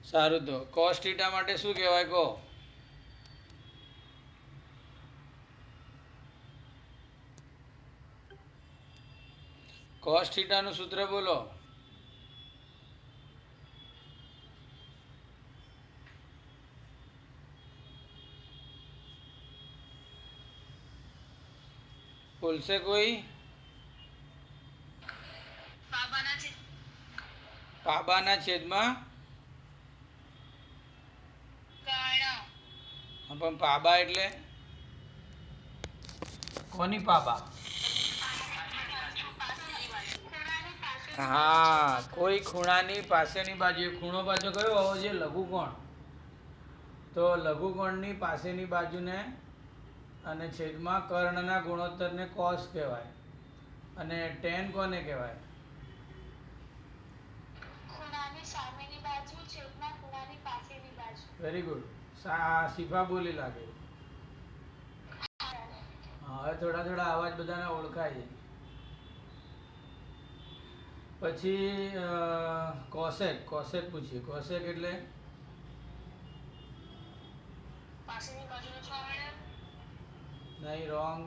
સારું તો cos theta માટે શું કહેવાય કહો? કોસ થીટાનું સૂત્ર બોલો. બોલશે કોઈ? પાબાના છેદમાં પણ પાબા એટલે કોની પાબા? હા, કોઈ ખૂણાની પાસેની બાજુ. ખૂણો પાછો કયો હોવો જોઈએ? લઘુકોણ. તો લઘુકોણની પાસેની બાજુને અને છેદમાં કર્ણના ગુણોત્તરને કોસ કહેવાય. અને ટેન કોને કહેવાય? Very good. શિફા બોલી લાગે. હા, હવે થોડા થોડા અવાજ બધાને ઓળખાય છે. પછી કોસેક. કોસેક પૂછીએ. કોસેક એટલે નહીં, રોંગ.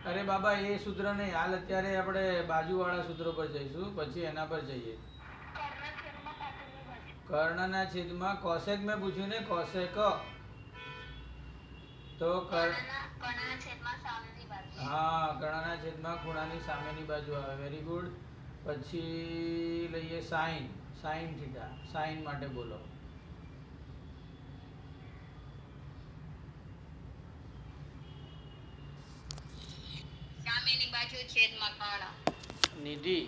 અરે બાબા, એ સૂત્ર નહીં. હાલ અત્યારે આપણે બાજુવાળા સૂત્રો પર જઈશું, પછી એના પર જઈએ. કર્ણના છેદમાં કોસેક મેં પૂછ્યું ને, કોસેક. તો હા, કર્ણના છેદમાં ખૂણાની સામેની બાજુ આવે. Very good. પછી લઈએ સાઈન. Sine theta. સાઈન માટે બોલો. નિધિ,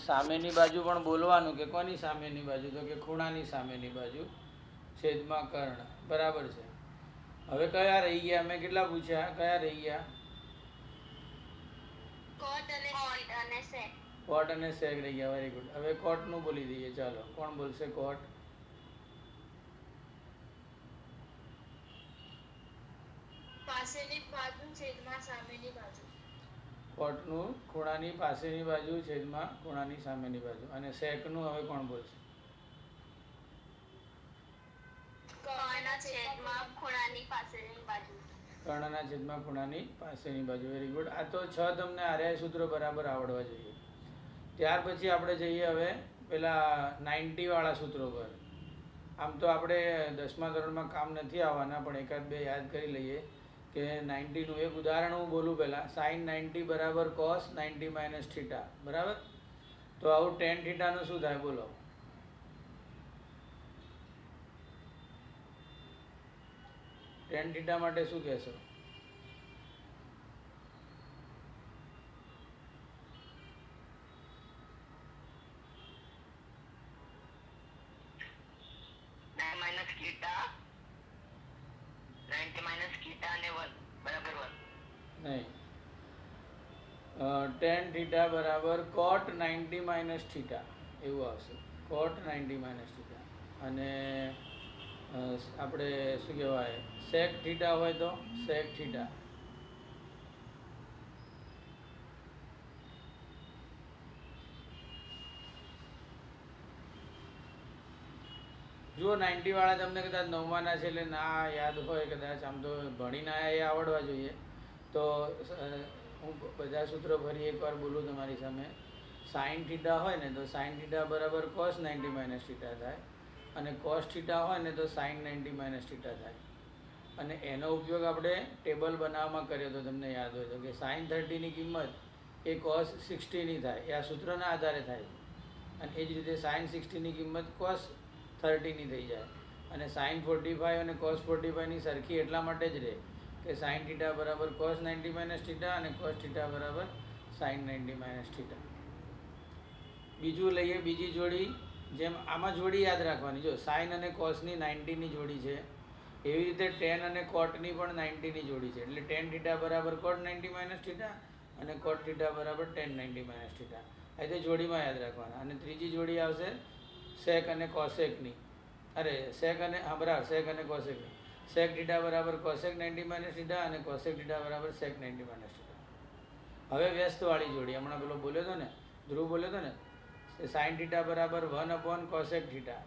સામેની બાજુ પણ બોલવાનું કે કોની સામેની બાજુ? તો કે ખૂણાની સામેની બાજુ છેદમાં કર્ણ. બરાબર છે. હવે કયા રહી ગયા? મેં કેટલા પૂછ્યા? કયા રહી ગયા? કોટ અને સેક રહી ગયા. Very good. હવે કોટનું બોલી દઈએ. ચાલો, કોણ બોલશે કોટ? કોટનું ખૂણાની પાસેની બાજુ છેદમાં ખૂણાની સામેની બાજુ. અને સેકનું હવે કોણ બોલશે? કર્ણના છેદમાં ખૂણાની પાસેની બાજુ. Very good. આ તો 6 તમને આર્યા સૂત્રો બરાબર આવડવા જોઈએ. ત્યાર પછી આપણે જઈએ હવે પેલા 90 વાળા સૂત્રો પર. આમ તો આપણે 10મા ધોરણમાં કામ નથી આવવાના, પણ એકાદ બે યાદ કરી લઈએ કે 90નું એક ઉદાહરણ હું બોલું પહેલાં. સાઇન 90 બરાબર કોસ 90 માઇનસ થીટા. બરાબર? તો આવું ટેન થીટાનું શું થાય બોલો? ટેન થીટા માટે શું કહેશો? નહીં, ટેન થીટા બરાબર કોટ 90 માઇનસ થીટા એવું આવશે. કોટ 90 માઇનસ થીટા. અને આપણે શું કહેવાય, સેક થીટા હોય તો સેક થીટા. જુઓ, 90 વાળા તમને કદાચ 9માના છે એટલે ના યાદ હોય, કદાચ આમ તો ભણીને આયા એ આવડવા જોઈએ. તો હું બધા સૂત્રો ફરી એકવાર બોલું તમારી સામે. સાઇન થીટા હોય ને તો સાઇન થીટા બરાબર કોસ 90 માઇનસ થીટા થાય. અને કોસ થીટા હોય ને તો સાઇન 90 માઇનસ થીટા થાય. અને એનો ઉપયોગ આપણે ટેબલ બનાવવામાં કર્યો તો તમને યાદ હોય તો કે સાઇન 30ની કિંમત એ કોસ 60ની થાય. એ આ સૂત્રના આધારે થાય. અને એ જ રીતે સાઇન 60ની કિંમત કોસ 30ની થઈ જાય. અને સાઇન 45 અને કોસ 45ની સરખી એટલા માટે જ રહે કે સાઇન થીટા બરાબર કોસ 90 માઇનસ થીટા અને કોસ થીટા બરાબર સાઇન 90 માઇનસ થીટા. બીજું લઈએ, બીજી જોડી. જેમ આમાં જોડી યાદ રાખવાની. જો સાઇન અને કોસની 90ની જોડી છે, એવી રીતે ટેન અને કોટની પણ 90ની જોડી છે. એટલે ટેન થીટા બરાબર કોટ 90 માઇનસ થીટા અને કોટ થીટા બરાબર ટેન 90 માઇનસ થીટા. આ રીતે જોડીમાં યાદ રાખવાના. અને ત્રીજી જોડી આવશે સેક અને કોસેકની. અરે સેક અને સેક અને કોસેકની. સેક થીટા બરાબર કોસેક 90 માઇનસ થીટા અને કોસેક થીટા બરાબર સેક 90 માઇનસ થીટા. હવે વ્યસ્તવાળી જોડી, હમણાં પેલો બોલ્યો હતો ને ધ્રુવ બોલ્યો હતો ને, સાઇન થીટા બરાબર 1 કોસેક થીટા.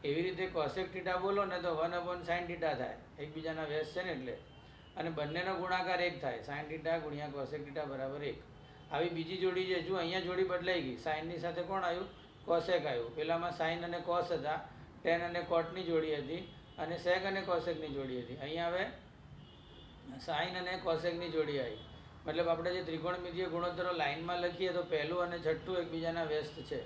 એવી રીતે કોસેક થીટા બોલો ને તો 1 સાઇન થીટા થાય, એકબીજાના વ્યસ્ત છે ને એટલે. અને બંનેનો ગુણાકાર 1 થાય, સાઇન થીટા ગુણ્યા કોસેક થીટા બરાબર 1. આવી બીજી જોડી છે. જો અહીંયા જોડી બદલાઈ ગઈ, સાઇનની સાથે કોણ આવ્યું? કોસેક આવ્યું. પેલામાં સાઇન અને કોસ હતા, ટેન અને કોટની જોડી હતી, અને સેક અને કોસેકની જોડી હતી. અહીંયા હવે સાઇન અને કોસેકની જોડી આવી. મતલબ આપણે જે ત્રિકોણમિતિય ગુણોત્તરો લાઇનમાં લખીએ તો પહેલું અને છઠ્ઠું એકબીજાના વ્યસ્ત છે.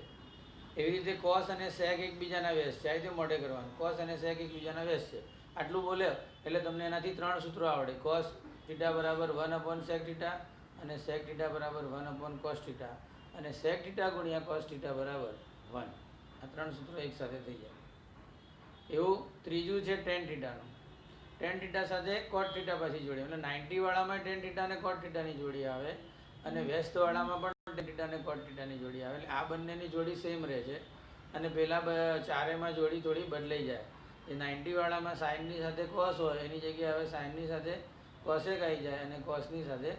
એવી રીતે કોસ અને સેક એકબીજાના વ્યસ્ત છે. આ રીતે મોઢે કરવાનું, કોસ અને સેક એકબીજાના વ્યસ્ત છે. આટલું બોલ્યો એટલે તમને એનાથી 3 સૂત્રો આવડે. કોસ થીટા બરાબર 1 સેક થીટા, અને સેક થીટા બરાબર 1 કોસ થીટા, અને સેક થીટા ગુણ્યા કોસ થીટા બરાબર 1. આ 3 સૂત્રો એકસાથે થઈ જાય. એવું ત્રીજું છે ટેન થીટાનું. ટેન થીટા સાથે કોટ થીટા પાછી જોડી, એટલે 90 વાળામાં ટેન થીટા અને કોટ થીટાની જોડી આવે, અને વ્યસ્તવાળામાં પણ ટેન થીટા અને કોટ થીટાની જોડી આવે. એટલે આ બંનેની જોડી સેમ રહે છે, અને પેલા ચારેમાં જોડી થોડી બદલાઈ જાય. એ 90 વાળામાં સાઇનની સાથે કોસ હોય એની જગ્યાએ હવે સાઇનની સાથે કોસેક આવી જાય, અને કોસની સાથે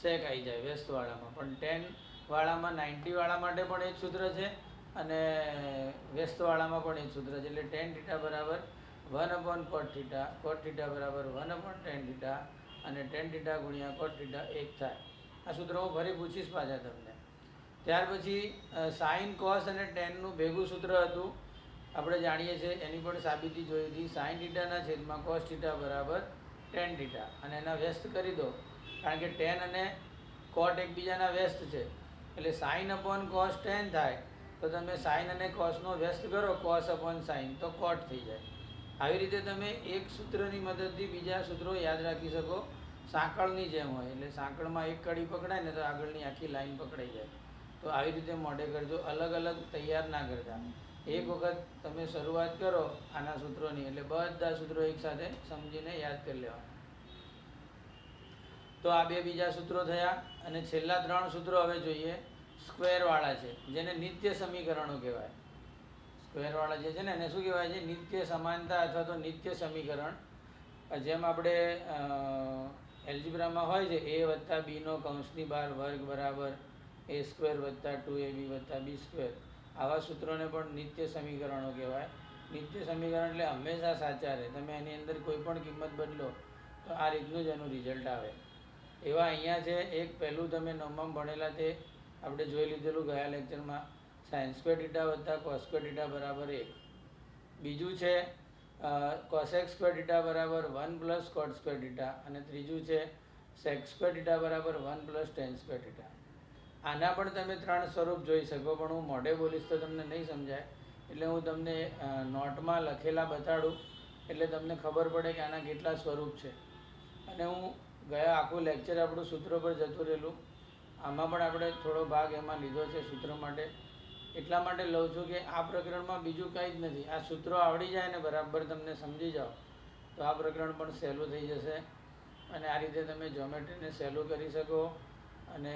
સેક આવી જાય વ્યસ્તવાળામાં. પણ 10 વાળામાં 90 વાળા માટે પણ એ જ સૂત્ર છે, અને વ્યસ્તવાળામાં પણ એ જ સૂત્ર છે. એટલે ટેન થીટા બરાબર 1 કોટ થીટા, કોટ થીટા બરાબર 1 ટેન થીટા, અને ટેન થીટા ગુણ્યા કોટ થીટા 1 થાય. આ સૂત્ર હું ફરી પૂછીશ પાછા તમને. ત્યાર પછી સાઇન કોસ અને ટેનનું ભેગું સૂત્ર હતું, આપણે જાણીએ છીએ, એની પણ સાબિતી જોઈ હતી. સાઇન થીટાના છેદમાં કોસ થીટા બરાબર ટેન થીટા, અને એના વ્યસ્ત કરી દો, કારણ કે ટેન અને કોટ એકબીજાના વ્યસ્ત છે. એટલે સાઇન અપોન કોસ ટેન થાય, તો તમે સાઇન અને કોસનો વ્યસ્ત કરો, કોસ અપોન સાઇન, તો કોટ થઈ જાય. આવી રીતે તમે એક સૂત્રની મદદથી બીજા સૂત્રો યાદ રાખી શકો. સાંકળની જેમ હોય, એટલે સાંકળમાં એક કડી પકડાય ને તો આગળની આખી લાઈન પકડાઈ જાય. તો આવી રીતે મોઢે કરજો, અલગ અલગ તૈયાર ના કરતા. એક વખત તમે શરૂઆત કરો આના સૂત્રોની, એટલે બધા સૂત્રો એકસાથે સમજીને યાદ કરી લેવાના. તો આ બે બીજા સૂત્રો થયા, અને છેલ્લા 3 સૂત્રો હવે જોઈએ. સ્ક્વેરવાળા છે, જેને નિત્ય સમીકરણો કહેવાય. સ્ક્વેરવાળા જે છે ને એને શું કહેવાય છે? નિત્ય સમાનતા અથવા તો નિત્ય સમીકરણ. જેમ આપણે એલ્જિબ્રામાં હોય છે a વત્તા બીનો કૌંસની બહાર વર્ગ બરાબર a સ્ક્વેર વત્તા 2ab વત્તા b સ્ક્વેર, આવા સૂત્રોને પણ નિત્ય સમીકરણો કહેવાય. નિત્ય સમીકરણ એટલે હંમેશા સાચા રહે. તમે એની અંદર કોઈ પણ કિંમત બદલો તો આ રીતનું જ એનું રિઝલ્ટ આવે. એવા અહીંયા છે. એક પહેલું તમે 9માં ભણેલા તે આપણે જોઈ લીધેલું ગયા લેક્ચરમાં, સાઇન સ્ક્વેર થીટા વત્તા કોસ સ્ક્વેર થીટા બરાબર 1. બીજું છે કોસેક સ્ક્વેર થીટા બરાબર 1 કોટ સ્ક્વેર થીટા, અને ત્રીજું છે સેક સ્ક્વેર થીટા બરાબર 1 ટેન સ્ક્વેર થીટા. આના પણ તમે 3 સ્વરૂપ જોઈ શકો, પણ હું મોઢે બોલીશ તો તમને નહીં સમજાય. એટલે હું તમને નોટમાં લખેલા બતાડું, એટલે તમને ખબર પડે કે આના કેટલા સ્વરૂપ છે. અને હું ગયા આખું લેક્ચર આપણું સૂત્રો પર જતું રહેલું, આમાં પણ આપણે થોડો ભાગ એમાં લીધો છે સૂત્ર માટે. એટલા માટે લઉં છું કે આ પ્રકરણમાં બીજું કંઈ જ નથી. આ સૂત્રો આવડી જાય ને બરાબર તમને સમજી જાઓ તો આ પ્રકરણ પણ સહેલું થઈ જશે, અને આ રીતે તમે જ્યોમેટ્રીને સહેલું કરી શકો. અને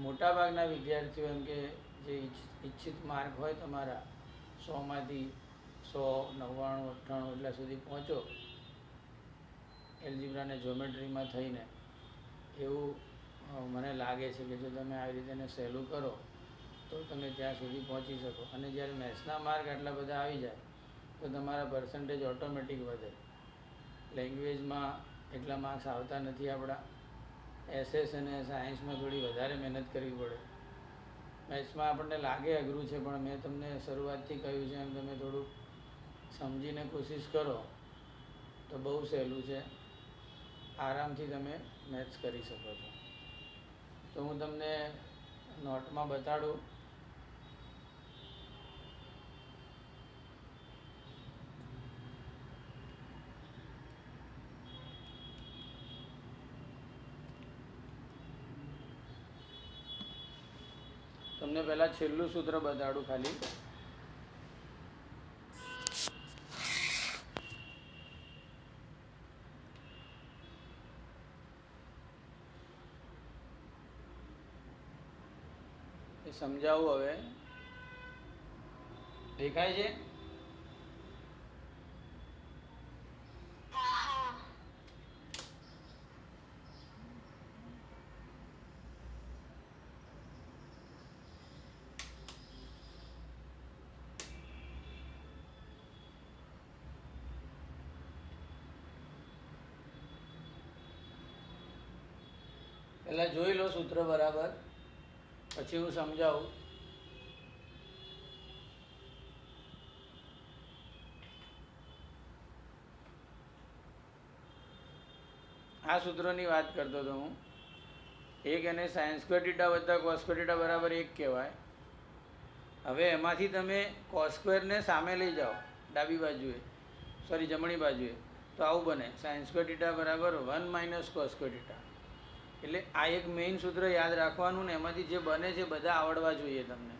મોટાભાગના વિદ્યાર્થીઓ એમ કે જે ઈચ્છિત માર્ક હોય તમારા 100માંથી 100, 99, 98 એટલા સુધી પહોંચો એલ્જિબ્રા અને જ્યોમેટ્રીમાં થઈને, એવું મને લાગે છે કે જો તમે આવી રીતે સહેલું કરો તો તમે ત્યાં સુધી પહોંચી શકો. અને જ્યારે મેથ્સના માર્ક આટલા બધા આવી જાય તો તમારા પર્સન્ટેજ ઓટોમેટિક વધે. લેંગ્વેજમાં એટલા માર્ક્સ આવતા નથી આપણા. એસએસ અને સાયન્સમાં થોડી વધારે મહેનત કરવી પડે. મેથ્સમાં આપણને લાગે અઘરું છે, પણ મેં તમને શરૂઆતથી કહ્યું છે એમ તમે થોડુંક સમજીને કોશિશ કરો તો બહુ સહેલું છે. આરામથી તમે મેથ્સ કરી શકો છો. તો હું તમને નોટમાં બતાડું. તમને પહેલાં છેલ્લું સૂત્ર બતાડું ખાલી. એ સમજાવું હવે. દેખાય છે? પહેલાં જોઈ લો સૂત્ર બરાબર, પછી હું સમજાવું. આ સૂત્રોની વાત કરતો હતો હું. એક એને સાઇન સ્ક્વેર થીટા વત્તા કોસ સ્ક્વેર થીટા બરાબર 1 કહેવાય. હવે એમાંથી તમે કોસ સ્ક્વેરને સામે લઈ જાઓ ડાબી બાજુએ, સોરી જમણી બાજુએ, તો આવું બને સાઇન સ્ક્વેર થીટા બરાબર 1 માઇનસ કોસ સ્ક્વેર થીટા. એટલે આ એક મેઇન સૂત્ર યાદ રાખવાનું ને એમાંથી જે બને છે બધા આવડવા જોઈએ તમને.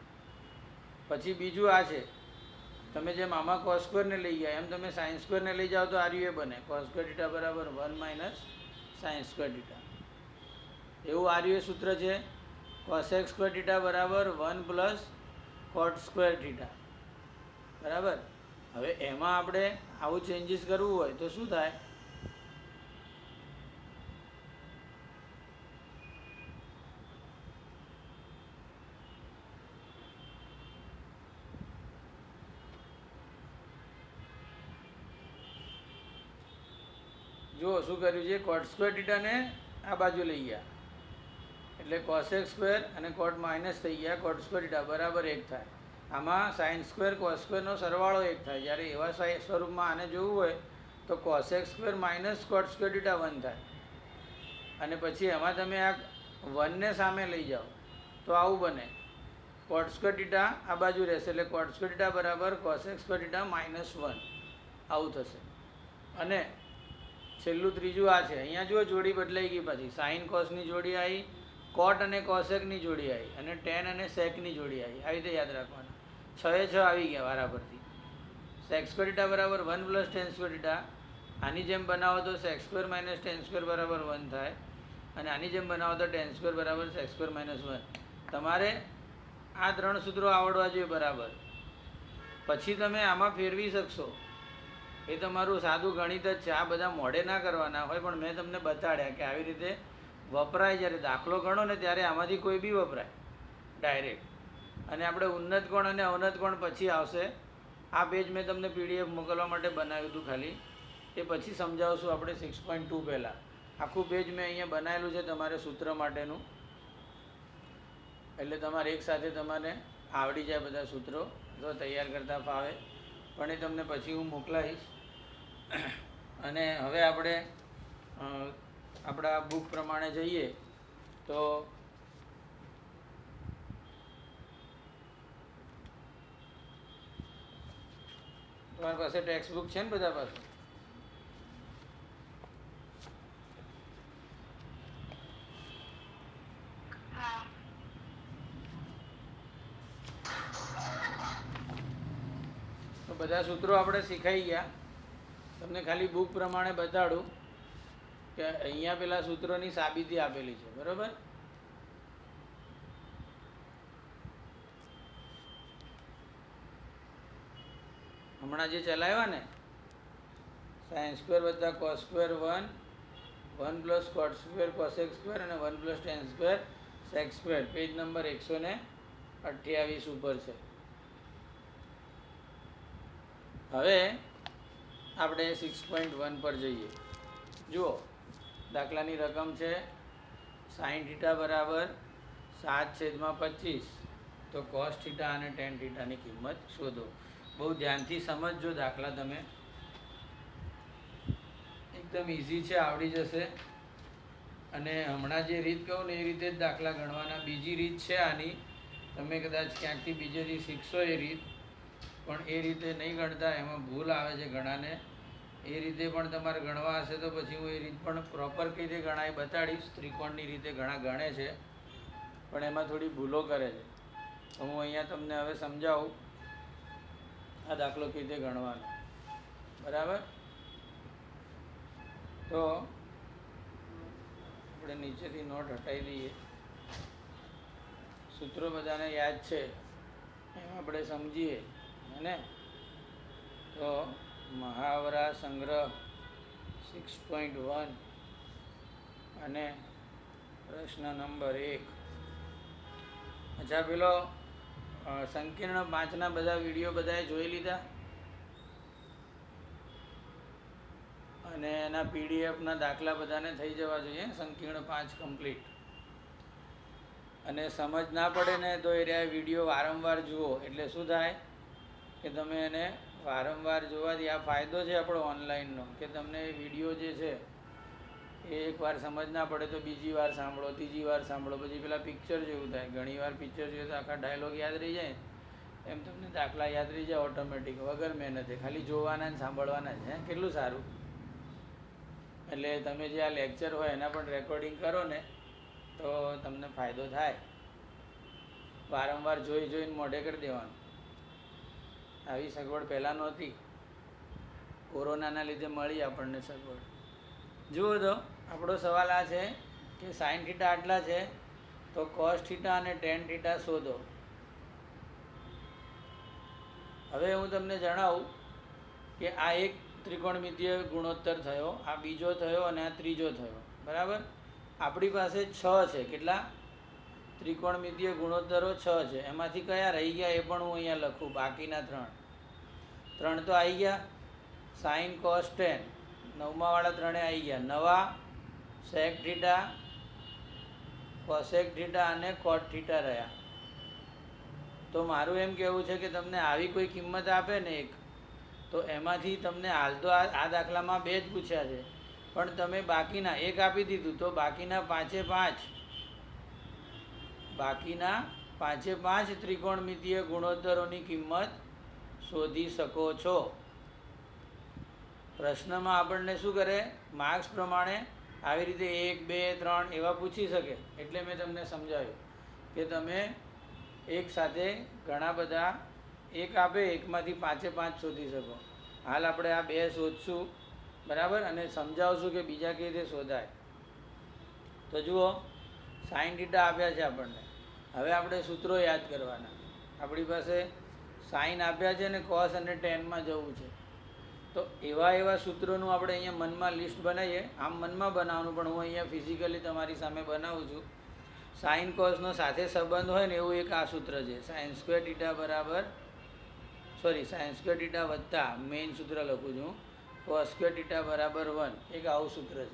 પછી બીજું આ છે, તમે જેમ આમાં કોસ સ્ક્વેરને લઈ ગયા એમ તમે સાઇન સ્ક્વેરને લઈ જાઓ તો આર્યુ બને કોસ સ્ક્વેર થીટા બરાબર 1 માઇનસ સાઇન સ્ક્વેર થીટા. એવું આર્યુ સૂત્ર છે કોસેક સ્ક્વેર થીટા બરાબર 1 પ્લસ કોટ સ્ક્વેર થીટા બરાબર. હવે એમાં આપણે આવું ચેન્જીસ કરવું હોય તો શું થાય? જુઓ શું કર્યું છે, કોટ સ્ક્વેર થીટાને આ બાજુ લઈ ગયા એટલે કોસેક સ્ક્વેર અને કોટ માઇનસ થઈ ગયા, કોટ સ્ક્વેર થીટા બરાબર 1 થાય. આમાં સાઇન સ્ક્વેર કોસ સ્ક્વેરનો સરવાળો 1 થાય. જ્યારે એવા સ્વરૂપમાં આને જોવું હોય તો cosec square minus cot square theta 1 થાય. અને પછી એમાં તમે આ 1ને સામે લઈ જાઓ તો આવું બને કોટ સ્ક્વેર થીટા આ બાજુ રહેશે એટલે કોટ સ્ક્વેર થીટા બરાબર કોસેક સ્ક્વેર થીટા -1 આવું થશે. અને છેલ્લું ત્રીજું આ છે, અહીંયા જુઓ જોડી બદલાઈ ગઈ, પછી સાઇન કોસની જોડી આવી, કોટ અને કોસેકની જોડી આવી, અને ટેન અને સેકની જોડી આવી. આવી રીતે યાદ રાખવાનું. 6 એ 6 આવી ગયા વારા પરથી. સેક સ્ક્વેર થીટા બરાબર 1 પ્લસ ટેન સ્ક્વેર થીટા. આની જેમ બનાવો તો sec square minus tan square બરાબર 1 થાય, અને આની જેમ બનાવો તો ટેન સ્ક્વેર બરાબર સેક સ્ક્વેર -1. તમારે આ 3 સૂત્રો આવડવા જોઈએ બરાબર. પછી તમે આમાં ફેરવી શકશો. એ તમારું સાદું ગણિત જ છે. આ બધા મોઢે ના કરવાના હોય, પણ મેં તમને બતાડ્યા કે આવી રીતે વપરાય. જ્યારે દાખલો ગણો ને ત્યારે આમાંથી કોઈ બી વપરાય ડાયરેક્ટ. અને આપણે ઉન્નત કોણ અને અવનત કોણ પછી આવશે. આ પેજ મેં તમને પીડીએફ મોકલવા માટે બનાવ્યું હતું ખાલી, એ પછી સમજાવશું આપણે 6.2 પહેલાં. આખું પેજ મેં અહીંયા બનાવેલું છે તમારે સૂત્ર માટેનું, એટલે તમારે એકસાથે તમારે આવડી જાય બધા સૂત્રો, તો તૈયાર કરતાં ફાવે. પણ એ તમને પછી હું મોકલાવીશ. અને હવે આપણે આપણા બુક પ્રમાણે જઈએ તો તમારી પાસે ટેક્સ્ટ બુક છે ને બધા પાસે? તો બધા સૂત્રો આપણે શીખાઈ ગયા. તમને ખાલી બુક પ્રમાણે બતાડું કે અહીંયા પેલા સૂત્રોની સાબિતી આપેલી છે બરાબર. હમણાં જે ચલાવ્યા ને સાઇન સ્ક્વેર વત્તા cos square 1, 1 plus cot square cosec square અને 1 plus tan square sec square, page number 128 ઉપર છે. હવે આપણે 6.1 પર જઈએ. જુઓ દાખલાની રકમ છે સાઇન થીટા બરાબર 7/25, તો કોસ થીટા અને ટેન થીટાની કિંમત શોધો. બહુ ધ્યાનથી સમજજો દાખલા, તમે એકદમ ઇઝી છે, આવડી જશે. અને હમણાં જે રીત કહું ને એ રીતે જ દાખલા ગણવાના. બીજી રીત છે આની, તમે કદાચ ક્યાંકથી બીજેથી શીખશો એ રીત, પણ એ રીતે નહીં ગણતા, એમાં ભૂલ આવે છે ઘણાને. એ રીતે પણ તમારે ગણવા હશે તો પછી હું એ રીત પણ પ્રોપર કઈ રીતે ગણાય બતાડીશ. ત્રિકોણની રીતે ઘણા ગણે છે પણ એમાં થોડી ભૂલો કરે છે. તો હું અહીંયા તમને હવે સમજાવું આ દાખલો કઈ રીતે ગણવાનો બરાબર. તો આપણે નીચેથી નોટ હટાવી દઈએ. સૂત્રો બધાને યાદ છે એમ આપણે સમજીએ ને. તો મહાવરા સંગ્રહ 6.1 અને પ્રશ્ન નંબર 1. અચ્છા, પેલો સંકીર્ણ 5ના બધા વિડીયો બધાએ જોઈ લીધા અને એના પીડીએફના દાખલા બધાને થઈ જવા જોઈએ. સંકીર્ણ 5 કમ્પ્લીટ. અને સમજ ના પડે ને તો એ રહ્યા વિડીયો વારંવાર જુઓ, એટલે શું થાય કે તમે એને વારંવાર જોવાથી આ ફાયદો છે આપણો ઓનલાઈનનો, કે તમને વિડીયો જે છે એ એકવાર સમજ ના પડે તો બીજી વાર સાંભળો, ત્રીજી વાર સાંભળો, પછી પેલા પિક્ચર જેવું થાય. ઘણી વાર પિક્ચર જોઈએ તો આખા ડાયલોગ યાદ રહી જાય, એમ તમને દાખલા યાદ રહી જાય ઓટોમેટિક, વગર મહેનતે, ખાલી જોવાના ને સાંભળવાના જ. કેટલું સારું. એટલે તમે જે આ લેક્ચર હોય એના પણ રેકોર્ડિંગ કરો ને તો તમને ફાયદો થાય. વારંવાર જોઈને મોઢે કરી દેવાનું. આવી સગવડ પહેલાં નહોતી, કોરોનાના લીધે મળી આપણને સગવડ. જુઓ તો આપણો સવાલ આ છે કે સાઇન થીટા આટલા છે તો કોસ થીટા અને ટેન થીટા શોધો. હવે હું તમને જણાવું કે આ એક ત્રિકોણમિતિય ગુણોત્તર થયો, આ બીજો થયો અને આ ત્રીજો થયો, બરાબર. આપણી પાસે 6 છે. કેટલા ત્રિકોણમિતિય ગુણોત્તરો? 6 છે. એમાંથી કયા રહી ગયા એ પણ હું અહીંયા લખું. બાકીના 3 તો આવી ગયા. સાઇન કોસ ટેન, 9વાળા 3 આવી ગયા. નવા સેક થીટા, કોસેક થીટા અને કોટ થીટા રહ્યા. તો મારું એમ કહેવું છે કે તમને આવી કોઈ કિંમત આપે ને એક, તો એમાંથી તમને હાલ તો આ દાખલામાં 2 જ પૂછ્યા છે, પણ તમે બાકીના એક આપી દીધું તો બાકીના પાંચે પાંચ ત્રિકોણમિતિય ગુણોત્તરોની કિંમત શોધી શકો છો. પ્રશ્નમાં આપણને શું કરે, માર્ક્સ પ્રમાણે આવી રીતે 1, 2, 3 એવા પૂછી શકે. એટલે મેં તમને સમજાવ્યું કે તમે એક સાથે ઘણા બધા એક આપે, એકમાંથી પાંચે પાંચ શોધી શકો. હાલ આપણે આ 2 શોધશું, બરાબર, અને સમજાવશું કે બીજા કેવી રીતે શોધાય. તો જુઓ, સાઇન થીટા આપ્યા છે આપણને. હવે આપણે સૂત્રો યાદ કરવાના. આપણી પાસે સાઇન આપ્યા છે ને કોસ અને ટેનમાં જવું છે, તો એવા સૂત્રોનું આપણે અહીંયા મનમાં લિસ્ટ બનાવીએ. આમ મનમાં બનાવવાનું, પણ હું અહીંયા ફિઝિકલી તમારી સામે બનાવું છું. સાઇન કોસનો સાથે સંબંધ હોય ને એવું એક આ સૂત્ર છે. સાઇન સ્ક્વેર થીટા વત્તા મેઇન સૂત્ર લખું છું, કોસ સ્ક્વેર થીટા બરાબર 1. એક આવું સૂત્ર છે.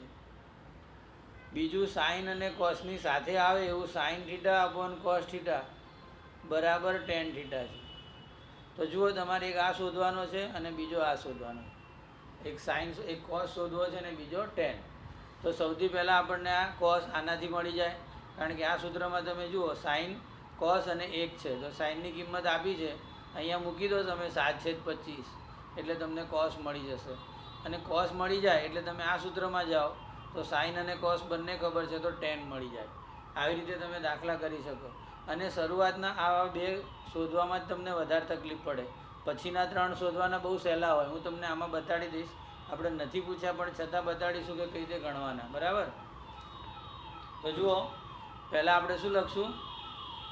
બીજું સાઇન અને કોસની સાથે આવે એવું sine theta upon cos theta બરાબર ટેન થીટા છે. તો જુઓ, તમારે એક આ શોધવાનો છે અને બીજો આ શોધવાનો. એક સાઇન, એક કોસ શોધવો છે અને બીજો ટેન. તો સૌથી પહેલાં આપણને આ કોસ આનાથી મળી જાય, કારણ કે આ સૂત્રમાં તમે જુઓ સાઇન કોસ અને 1 છે. તો સાઇનની કિંમત આપી છે, અહીંયા મૂકી દો તમે 7/25, એટલે તમને કોસ મળી જશે. અને કોસ મળી જાય એટલે તમે આ સૂત્રમાં જાઓ તો સાઇન અને કોસ બંને ખબર છે, તો ટેન મળી જાય. આવી રીતે તમે દાખલા કરી શકો. અને શરૂઆતના આવા 2 શોધવામાં જ તમને વધારે તકલીફ પડે. પછીના 3 શોધવાના બહુ સહેલા હોય. હું તમને આમાં બતાડી દઈશ. આપણે નથી પૂછ્યા પણ છતાં બતાડીશું કે કઈ રીતે ગણવાના, બરાબર. તો જુઓ, પહેલાં આપણે શું લખશું,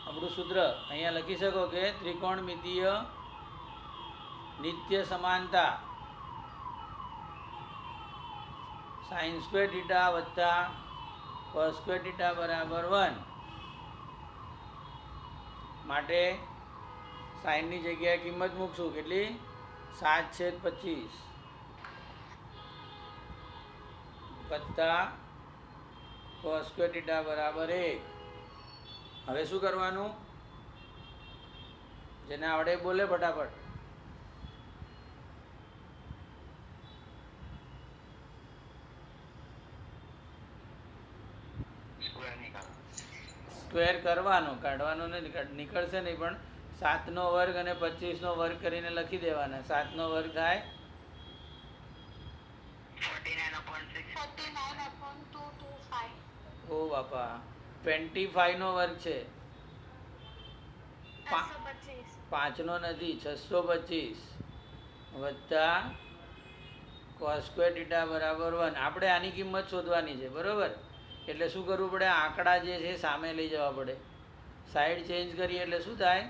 આપણું સૂત્ર અહીંયા લખી શકો કે ત્રિકોણમિતિય નિત્ય સમાનતા સાઇન સ્ક્વેર થીટા વત્તા કોસ સ્ક્વેર થીટા બરાબર 1 માટે સાઇનની જગ્યાએ કિંમત મૂકશું. કેટલી? 7/25 વત્તા કોસ સ્ક્વેર થીટા બરાબર 1. હવે શું કરવાનું? જેને આવડે બોલે ફટાફટ. સ્ક્વેર કરવાનો, કાઢવાનો નહીં, નીકળશે નહીં, પણ 7નો વર્ગ અને 25નો વર્ગ કરીને લખી દેવાના. 7નો વર્ગ થાય 49/225. ઓ બાપા, 25નો વર્ગ છે, 5નો નથી, 625 વત્તા કોસ સ્ક્વેર થીટા બરાબર 1. આપણે આની કિંમત શોધવાની છે, બરાબર. એટલે શું કરવું પડે? આંકડા જે છે સામે લઈ જવા પડે. સાઈડ ચેન્જ કરીએ એટલે શું થાય?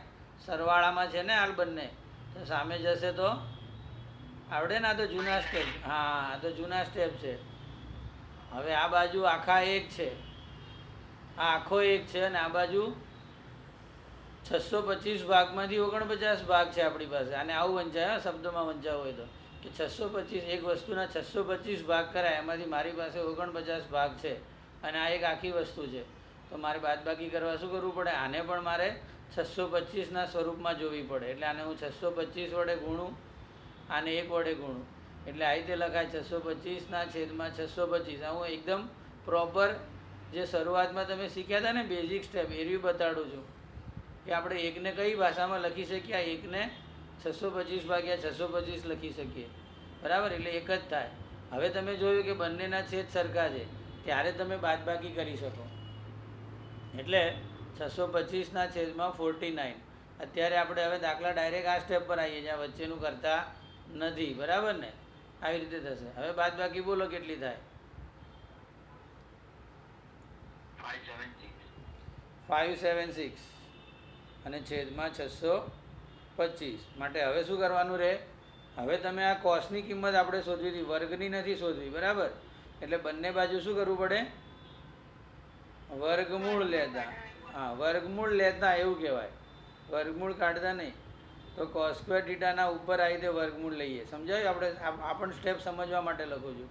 સરવાળામાં છે ને હાલ બંને, તો સામે જશે તો આવડે ને? આ તો જૂના સ્ટેપ. હા, આ તો જૂના સ્ટેપ છે. હવે આ બાજુ આખા 1 છે, આ આખો 1 છે, અને આ બાજુ 625 ભાગમાંથી 49 ભાગ છે આપણી પાસે. આને આવું વંચાય, શબ્દોમાં વંચાવું હોય તો, કે 625 એક વસ્તુના 625 ભાગ કરાય, એમાંથી મારી પાસે 49 ભાગ છે, અને આ એક આખી વસ્તુ છે. તો તો મારે બાદબાકી કરવા શું કરવું પડે? આને પણ મારે 625ના સ્વરૂપમાં જોવી પડે. એટલે આને હું 625 વડે ગુણું, આને 1 વડે ગુણું, એટલે આ રીતે લખાય 625ના છેદમાં 625. હું એકદમ પ્રોપર જે શરૂઆતમાં તમે શીખ્યા હતા ને બેઝિક સ્ટેપ એ રહ્યું બતાડું છું કે આપણે એકને કઈ ભાષામાં લખી શકીએ. આ એકને 625 ભાગ્યા 625 લખી શકીએ, બરાબર? એટલે એક જ થાય. હવે તમે જોયું કે બંનેના છેદ સરખા છે, ત્યારે તમે બાદબાકી કરી શકો. એટલે 625ના છેદમાં 49. અત્યારે આપણે હવે દાખલા ડાયરેક્ટ આ સ્ટેપ પર આવીએ જ્યાં વચ્ચેનું કરતા નથી, બરાબર ને? આવી રીતે થશે. હવે બાદબાકી બોલો કેટલી થાય? 576 અને છેદમાં 625. માટે હવે શું કરવાનું રહે? હવે તમે આ કોસની કિંમત આપણે શોધવી હતી, વર્ગની નથી શોધવી, બરાબર? એટલે બંને બાજુ શું કરવું પડે? વર્ગમૂળ લેતા. હા, વર્ગમૂળ લેતા એવું કહેવાય, વર્ગમૂળ કાઢતા નહીં. તો cos સ્ક્વેર થીટાના ઉપર આવી રીતે વર્ગમૂળ લઈએ. સમજાયું? આપણે આ પણ સ્ટેપ સમજવા માટે લખું છું.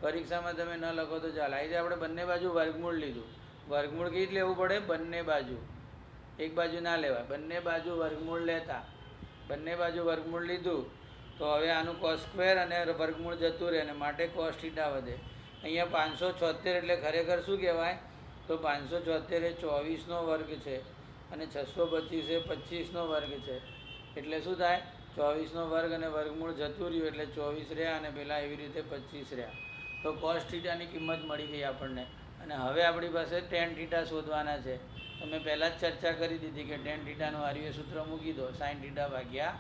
પરીક્ષામાં તમે ન લખો તો ચાલે. આવી રીતે આપણે બંને બાજુ વર્ગમૂળ લીધું. વર્ગમૂળ કેવી રીતે લેવું પડે? બંને બાજુ, એક બાજુ ના લેવાય. બંને બાજુ વર્ગમૂળ લેતા. બંને બાજુ વર્ગમૂળ લીધું તો હવે આનું cos સ્ક્વેર અને વર્ગમૂળ જતું રહે, અને માટે cos થીટા વધે. અહીંયા 576 એટલે ખરેખર શું કહેવાય? તો 576 એ 24નો વર્ગ છે અને 625 એ 25નો વર્ગ છે. એટલે શું થાય? 24નો વર્ગ અને વર્ગમૂળ જતું રહ્યું એટલે 24 રહ્યા અને પેલા એવી રીતે 25 રહ્યા. તો cos થીટાની કિંમત મળી ગઈ આપણને. અને હવે આપણી પાસે tan થીટા શોધવાના છે. તમે પહેલાં જ ચર્ચા કરી દીધી કે tan થીટાનું આર્ય સૂત્ર મૂકી દો, sin થીટા ભાગ્યા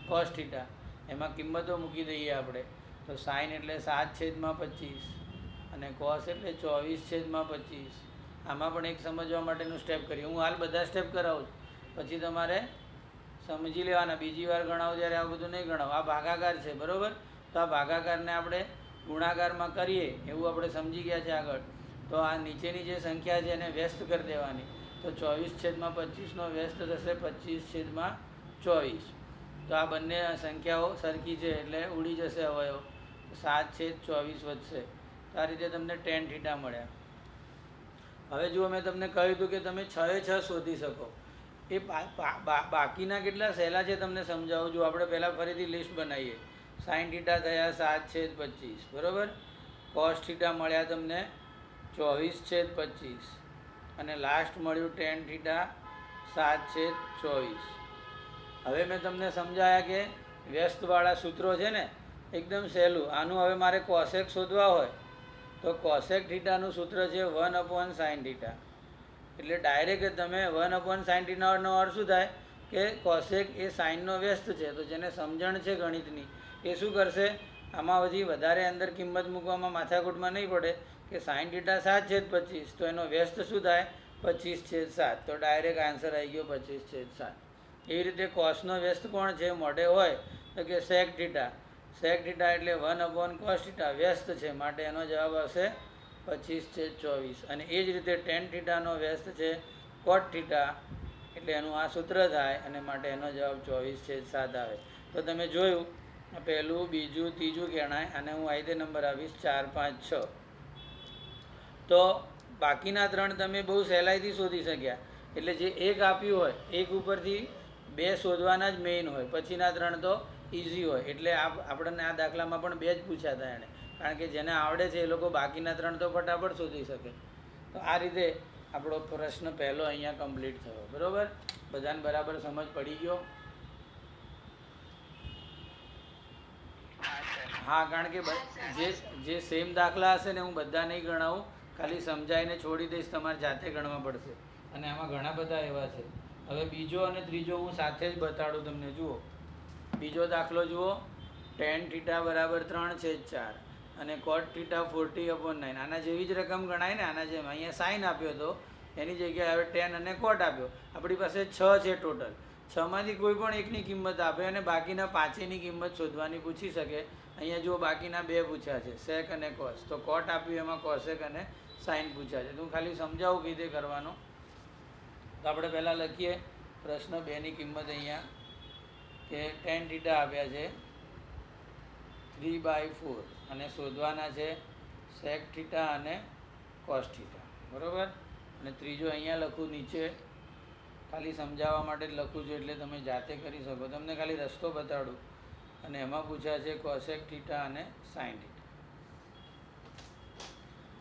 cos થીટા. એમાં કિંમતો મૂકી દઈએ આપણે. તો sin એટલે 7/25 અને cos એટલે 24/25. આમાં પણ એક સમજવા માટેનું સ્ટેપ કરીએ. હું હાલ બધા સ્ટેપ કરાવું છું, પછી તમારે સમજી લેવાના. બીજી વાર ગણાવો ત્યારે આ બધું નહીં ગણાવો. આ ભાગાકાર છે, બરાબર? તો આ ભાગાકારને આપણે ગુણાકારમાં કરીએ એવું આપણે સમજી ગયા છે આગળ. તો આ નીચેની જે સંખ્યા છે એને વ્યસ્ત કરી દેવાની. તો 24/25નો વ્યસ્ત થશે 25/24. તો આ બંને સંખ્યાઓ સરખી છે એટલે ઉડી જશે અવયવ. 7/24 વધશે. તો આ રીતે તમને tan થીટા મળ્યા. હવે જુઓ, મેં તમને કહ્યું હતું કે તમે 6 શોધી શકો. એ બાકીના કેટલા સહેલા છે તમને સમજાવું છું. આપણે પહેલાં ફરીથી લિસ્ટ બનાવીએ. sin થીટા થયા 7/25, બરાબર? cos થીટા મળ્યા તમને 24/25 અને લાસ્ટ મળ્યું tan થીટા 7/24. હવે મેં તમને સમજાયા કે વ્યસ્તવાળા સૂત્રો છે ને, એકદમ સહેલું. આનું હવે મારે કોસેક શોધવા હોય તો કોસેક થીટાનું સૂત્ર છે 1/sin થીટા. એટલે ડાયરેક્ટ તમે 1/sin થીટાનો અર્થ શું થાય કે કોસેક એ સાઇનનો વ્યસ્ત છે. તો જેને સમજણ છે ગણિતની એ શું કરશે? આમાં હજી વધારે અંદર કિંમત મૂકવામાં માથાકૂટમાં નહીં પડે કે sin થીટા 7/25 તો એનો વ્યસ્ત શું થાય? 25/7. તો ડાયરેક્ટ આન્સર આવી ગયો 25/7. એવી રીતે કોસનો વ્યસ્ત કોણ છે? મોઢે હોય તો કે sec થીટા. sec થીટા એટલે 1/cos થીટા વ્યસ્ત છે, માટે એનો જવાબ આવશે 25/24. અને એ જ રીતે tan થીટાનો વ્યસ્ત છે cot થીટા, એટલે એનું આ સૂત્ર થાય અને માટે એનો જવાબ 24/7 આવે. તો તમે જોયું, પહેલું, બીજું, ત્રીજું ગણાય અને હું આ રીતે નંબર આપીશ 4, 5, 6. તો બાકીના 3 તમે બહુ સહેલાઈથી શોધી શક્યા. એટલે જે એક આપ્યું હોય એક ઉપરથી 2 શોધવાના જ મેઇન હોય, પછીના 3 તો ઇઝી હોય. એટલે આપણને આ દાખલામાં પણ 2 જ પૂછ્યા હતા એણે, કારણ કે જેને આવડે છે એ લોકો બાકીના 3 તો ફટાફટ શોધી શકે. તો આ રીતે આપણો પ્રશ્ન પહેલો અહીંયા કમ્પ્લીટ થયો, બરાબર? બધાને બરાબર સમજ પડી ગયો? હા, કારણ કે જે સેમ દાખલા હશે ને હું બધા નહીં ગણાવું, ખાલી સમજાવીને છોડી દઈશ, તમારે જાતે ગણવા પડશે. અને આમાં ઘણા બધા એવા છે. હવે બીજો અને ત્રીજો હું સાથે જ બતાડું તમને. જુઓ, બીજો દાખલો જુઓ. tan થીટા બરાબર 3/4 અને cot થીટા 40/9. આના જેવી જ રકમ ગણાય ને, આના જેમ. અહીંયા સાઇન આપ્યો હતો, એની જગ્યાએ હવે tan અને cot આપ્યો. આપણી પાસે 6 છે ટોટલ. 6માંથી કોઈ પણ એકની કિંમત આપે અને બાકીના 5ની કિંમત શોધવાની પૂછી શકે. અહીંયા જુઓ, બાકીના 2 પૂછ્યા છે, sec અને cos. તો cot આપ્યું, એમાં cosec અને sin પૂછ્યા છે. તો હું ખાલી સમજાવું કઈ રીતે કરવાનો. તો આપણે પહેલાં લખીએ પ્રશ્ન 2ની કિંમત અહીંયા કે tan થીટા આપ્યા છે 3/4 અને શોધવાના છે sec થીટા અને cos થીટા, બરાબર? અને ત્રીજો અહીંયા લખું નીચે, ખાલી સમજાવવા માટે જ લખું છું એટલે તમે જાતે કરી શકો. તમને ખાલી રસ્તો બતાડું. અને એમાં પૂછ્યા છે કોસેક થીટા અને સાઇન થીટા.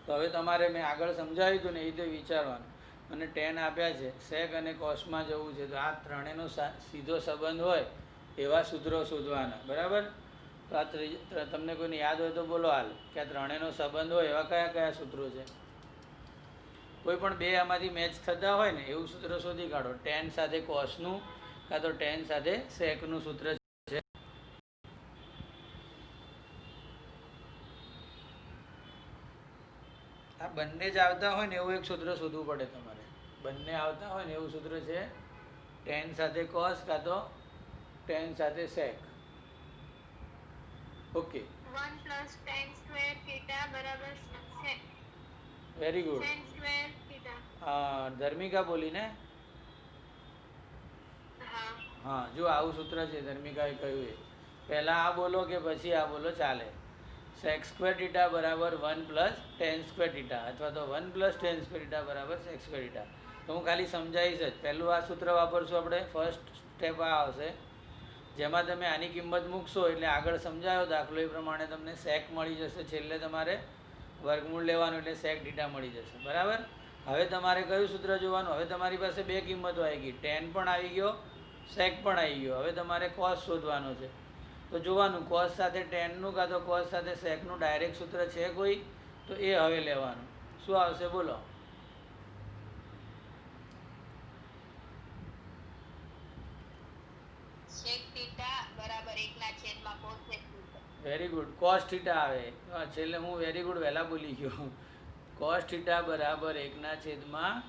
તો હવે તમારે મેં આગળ સમજાવ્યું હતું ને એ રીતે વિચારવાનું. અને ટેન આપ્યા છે, સેક અને કોસમાં જવું છે, તો આ ત્રણેયનો સીધો સંબંધ હોય એવા સૂત્રો શોધવાના. બરાબર? તો આ તમને કોઈને યાદ હોય તો બોલો હાલ કે આ ત્રણેયનો સંબંધ હોય એવા કયા કયા સૂત્રો છે. કોઈ પણ બે આમાંથી મેચ થતા હોય ને એવું સૂત્ર શોધી કાઢો. ટેન સાથે કોસનું કાં તો ટેન સાથે સેકનું સૂત્ર છે. આ બંને જ આવતા હોય ને એવું એક સૂત્ર શોધવું પડે તમારે. બંને આવતા હોય ને એવું સૂત્ર છે ટેન સાથે કોસ કાં તો ટેન સાથે sec. Okay, 1 plus tan square theta બરાબર sec. Very good. Tan square theta. Dharmika બોલી ને? હા. હા, જો આવું સૂત્ર છે ધર્મિકાએ કહ્યું એ. પહેલાં આ બોલો કે પછી આ બોલો ચાલે. સેક સ્ક્વેર થીટા બરાબર 1 પ્લસ ટેન સ્ક્વેર થીટા અથવા તો 1 પ્લસ ટેન સ્ક્વેર થીટા બરાબર સેક સ્ક્વેર થીટા. તો હું ખાલી સમજાવીશ જ. પહેલું આ સૂત્ર વાપરશું આપણે. ફર્સ્ટ સ્ટેપ આ આવશે જેમાં તમે આની કિંમત મૂકશો એટલે આગળ સમજાયો દાખલો એ પ્રમાણે તમને સેક મળી જશે. છેલ્લે તમારે વર્ગમૂળ લેવાનું એટલે સેક થીટા મળી જશે. બરાબર? હવે તમારે કયું સૂત્ર જોવાનું? હવે તમારી પાસે બે કિંમતો આવી ગઈ, ટેન પણ આવી ગયો, સેક પણ આવી ગયો. હવે તમારે કોસ શોધવાનો છે. તો જોવાનું કોસ સાથે ટેનનું કાં તો કોસ સાથે સેકનું ડાયરેક્ટ સૂત્ર છે કોઈ, તો એ હવે લેવાનું. શું આવશે બોલો? sec theta બરાબર 1/cos theta. Very good. Cos theta આવે. છેલ્લે હું વેરી ગુડ વહેલા બોલી ગયો. કોસ થીટા બરાબર 1/,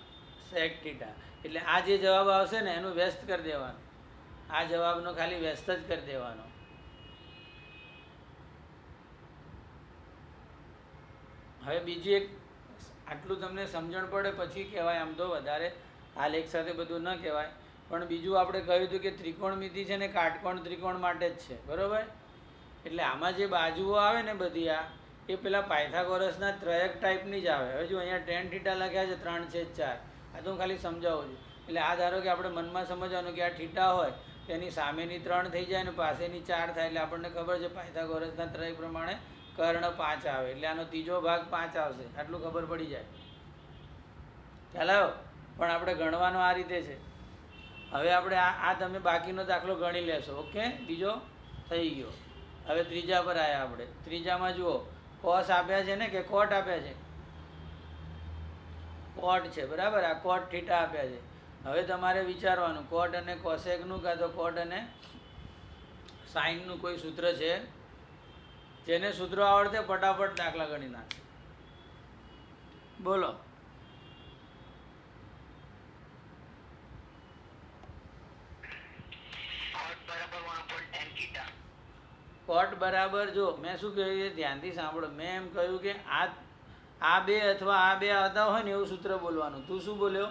સેક થીટા. એટલે આ જે જવાબ આવશે ને એનું વ્યસ્ત કરી દેવાનું. આ જવાબનો ખાલી વ્યસ્ત જ કરી દેવાનો. હવે બીજી એક, આટલું તમને સમજણ પડે પછી કહેવાય. આમ તો વધારે હાલ એક સાથે બધું ન કહેવાય, પણ બીજું આપણે કહ્યું હતું કે ત્રિકોણમિતિ છે ને કાટકોણ ત્રિકોણ માટે જ છે. બરાબર? એટલે આમાં જે બાજુઓ આવે ને બધી એ પેલા પાયથાગોરસના ત્રયક ટાઈપની જ આવે. હવે જો અહીંયા ટેન થીટા લખ્યા છે 3/4. આ તો હું ખાલી સમજાવું છું. એટલે આ ધારો કે આપણે મનમાં સમજવાનું કે આ થીટા હોય તેની સામેની 3 થઈ જાય ને પાસેની 4 થાય એટલે આપણને ખબર છે પાયથાગોરસના ત્રય પ્રમાણે કર્ણ 5 આવે એટલે આનો ત્રીજો ભાગ 5 આવશે. આટલું ખબર પડી જાય. ખ્યાલ આવ્યો? પણ આપણે ગણવાનો આ રીતે છે. હવે આપણે આ તમે બાકીનો દાખલો ગણી લેશો. ઓકે, બીજો થઈ ગયો. હવે ત્રીજા પર આવ્યા આપણે. ત્રીજામાં જુઓ કોસ આપ્યા છે ને કે કોટ આપ્યા છે? કોટ છે. બરાબર? આ કોટ થીટા આપ્યા છે. હવે તમારે વિચારવાનું કોટ અને કોસેકનું કાં તો કોટ અને સાઇનનું કોઈ સૂત્ર છે? જેને સૂત્રો આવડતે ફટાફટ દાખલા ગણી નાખશે. બોલો. કોટ બરાબર, જો મેં શું કહ્યું છે ધ્યાનથી સાંભળો. મેં એમ કહ્યું કે આ બે અથવા આ બે આવતા હોય ને એવું સૂત્ર બોલવાનું. તું શું બોલ્યો?